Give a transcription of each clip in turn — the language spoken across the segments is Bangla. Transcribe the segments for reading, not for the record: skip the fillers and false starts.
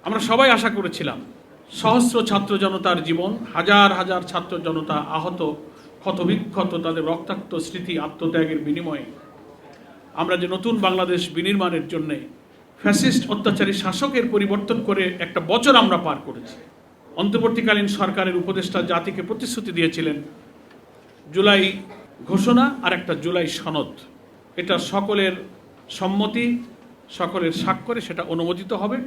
আমরা সবাই আশা করেছিলাম সহস্র ছাত্র জনতার জীবন, হাজার হাজার ছাত্র জনতা আহত, ক্ষতবিক্ষত, তাদের রক্তাক্ত স্মৃতি আত্মত্যাগের বিনিময়ে আমরা যে নতুন বাংলাদেশ বিনির্মাণের জন্যে ফ্যাসিস্ট অত্যাচারী শাসকের পরিবর্তন করে একটা বছর আমরা পার করেছি। অন্তর্বর্তীকালীন সরকারের উপদেষ্টা জাতিকে প্রতিশ্রুতি দিয়েছিলেন জুলাই ঘোষণা আর একটা জুলাই সনদ, এটা সকলের সম্মতি, সকলের স্বাক্ষরে সেটা অনুমোদিত হবে,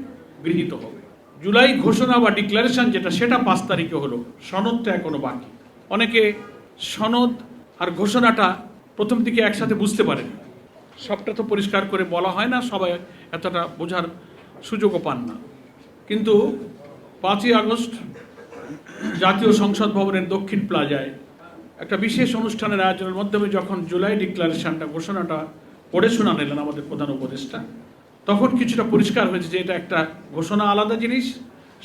গৃহীত হবে। জুলাই ঘোষণা বা ডিক্লারেশন যেটা, সেটা 5 তারিখে হলো, সনদটা এখনো বাকি। অনেকে সনদ আর ঘোষণাটা প্রথম দিকে একসাথে বুঝতে পারেন, সবটা তো পরিষ্কার করে বলা হয় না, সবাই এতটা বোঝার সুযোগও পান না। কিন্তু 5ই আগস্ট জাতীয় সংসদ ভবনের দক্ষিণ প্লাজায় একটা বিশেষ অনুষ্ঠানের আয়োজনের মাধ্যমে যখন জুলাই ডিক্লারেশনটা, ঘোষণাটা পড়ে শোনালেন আমাদের প্রধান উপদেষ্টা, তখন কিছুটা পরিষ্কার হয়েছে যে এটা একটা ঘোষণা আলাদা জিনিস,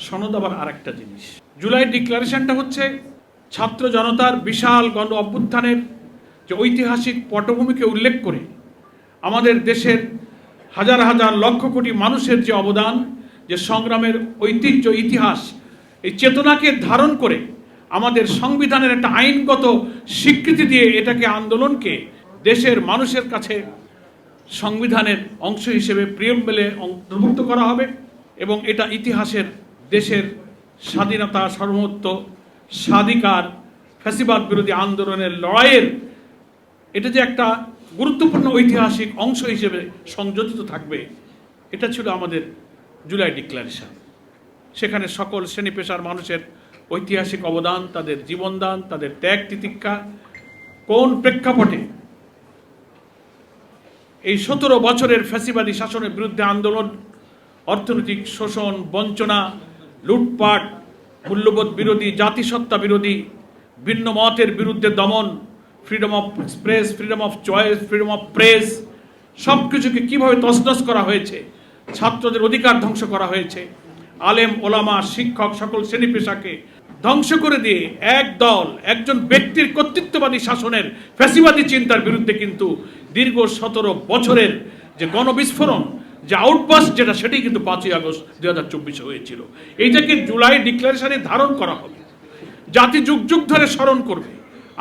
সনদ আবার আরেকটা জিনিস। জুলাই ডিক্লারেশনটা হচ্ছে ছাত্র জনতার বিশাল গণ অভ্যুত্থানের যে ঐতিহাসিক পটভূমিকে উল্লেখ করে আমাদের দেশের হাজার হাজার লক্ষ কোটি মানুষের যে অবদান, যে সংগ্রামের ঐতিহ্য, ইতিহাস, এই চেতনাকে ধারণ করে আমাদের সংবিধানের একটা আইনগত স্বীকৃতি দিয়ে এটাকে, আন্দোলনকে দেশের মানুষের কাছে সংবিধানের অংশ হিসেবে প্রিয়াম্বলে অন্তর্ভুক্ত করা হবে এবং এটা ইতিহাসের দেশের স্বাধীনতা, সার্বভৌমত্ব, স্বাধিকার, ফ্যাসিবাদ বিরোধী আন্দোলনের লড়াইয়ের এটা যে একটা গুরুত্বপূর্ণ ঐতিহাসিক অংশ হিসেবে সংযোজিত থাকবে, এটা ছিল আমাদের জুলাই ডিক্লারেশন। সেখানে সকল শ্রেণী পেশার মানুষের ঐতিহাসিক অবদান, তাদের জীবনদান, তাদের ত্যাগ তিতিক্ষা, কোন প্রেক্ষাপটে এই 17 বছরের ফ্যাসিবাদী শাসনের বিরুদ্ধে আন্দোলন, অর্থনৈতিক শোষণ, বঞ্চনা, লুটপাট, মূল্যবোধ বিরোধী, জাতিসত্তা বিরোধী, ভিন্ন মতের বিরুদ্ধে দমন, freedom of express, freedom of choice, freedom of press, সব কিছুকে কীভাবে তছনছ করা হয়েছে, ছাত্রদের অধিকার ধ্বংস করা হয়েছে, আলেম ওলামা, শিক্ষক, সকল শ্রেণী পেশাকে ধ্বংস করে দিয়ে এক দল, একজন ব্যক্তির কর্তৃত্ববাদী শাসনের ফ্যাসিবাদী চিন্তার বিরুদ্ধে কিন্তু দীর্ঘ 17 বছরের যে গণবিস্ফোরণ, যে আউটবাস্ট যেটা, সেটাই কিন্তু 5ই আগস্ট 2024 হয়েছিল। এইটাকে জুলাই ডিক্লারেশনে ধারণ করা হবে, জাতি যুগ যুগ ধরে স্মরণ করবে।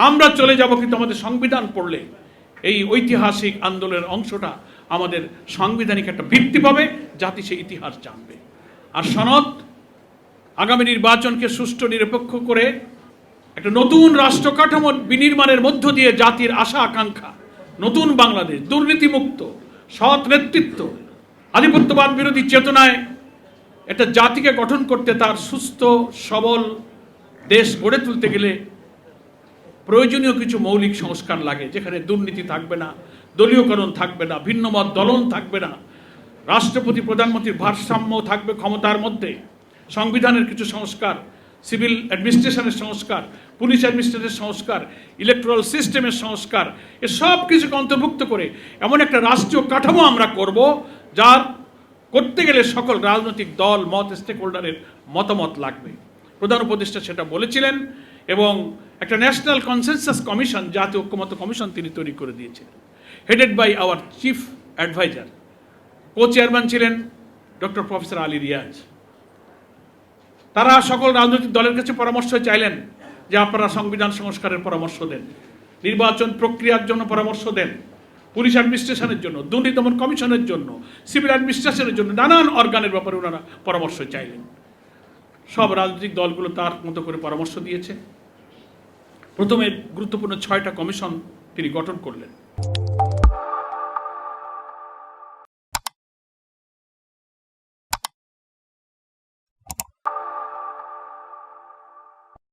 আমরা চলে যাব, কিন্তু আমাদের সংবিধান পড়লে এই ঐতিহাসিক আন্দোলনের অংশটা আমাদের সাংবিধানিক একটা ভিত্তি পাবে, জাতি সেই ইতিহাস জানবে। আর সনদ আগামী নির্বাচনকে সুষ্ঠু নিরপেক্ষ করে একটা নতুন রাষ্ট্র কাঠামো বিনির্মাণের মধ্য দিয়ে জাতির আশা আকাঙ্ক্ষা, নতুন বাংলাদেশ, দুর্নীতিমুক্ত, সৎ নেতৃত্ব, আধিপত্যবাদ বিরোধী চেতনায় একটা জাতিকে গঠন করতে, তার সুস্থ সবল দেশ গড়ে তুলতে গেলে প্রয়োজনীয় কিছু মৌলিক সংস্কার লাগে, যেখানে দুর্নীতি থাকবে না, দলীয়করণ থাকবে না, ভিন্নমত দলন থাকবে না, রাষ্ট্রপতি প্রধানমন্ত্রীর ভারসাম্য থাকবে ক্ষমতার মধ্যে, সংবিধানের কিছু সংস্কার, সিভিল অ্যাডমিনিস্ট্রেশনের সংস্কার, পুলিশ অ্যাডমিনিস্ট্রেশনের সংস্কার, ইলেকট্রাল সিস্টেমের সংস্কার, এসব কিছুকে অন্তর্ভুক্ত করে এমন একটা রাষ্ট্রীয় কাঠামো আমরা করব, যার করতে গেলে সকল রাজনৈতিক দল, মত, স্টেক হোল্ডারের মতামত লাগবে। প্রধান উপদেষ্টা সেটা বলেছিলেন এবং একটা ন্যাশনাল কনসেনসাস কমিশন, জাতীয় ঐক্যমত্য কমিশন তিনি তৈরি করে দিয়েছিলেন, headed by our chief adviser. Co chairman ছিলেন ডক্টর প্রফেসর আলী রিয়াজ। তারা সকল রাজনৈতিক দলের কাছে পরামর্শ চাইলেন যে আপনারা সংবিধান সংস্কারের পরামর্শ দেন, নির্বাচন প্রক্রিয়ার জন্য পরামর্শ দেন, পুলিশ অ্যাডমিনিস্ট্রেশনের জন্য, দুর্নীতি দমন কমিশনের জন্য, সিভিল অ্যাডমিনিস্ট্রেশনের জন্য, নানান অর্গানের ব্যাপারে ওনারা পরামর্শ চাইলেন। সব রাজনৈতিক দলগুলো তার মতো করে পরামর্শ দিয়েছে। প্রথমে গুরুত্বপূর্ণ 6টা কমিশন তিনি গঠন করলেন।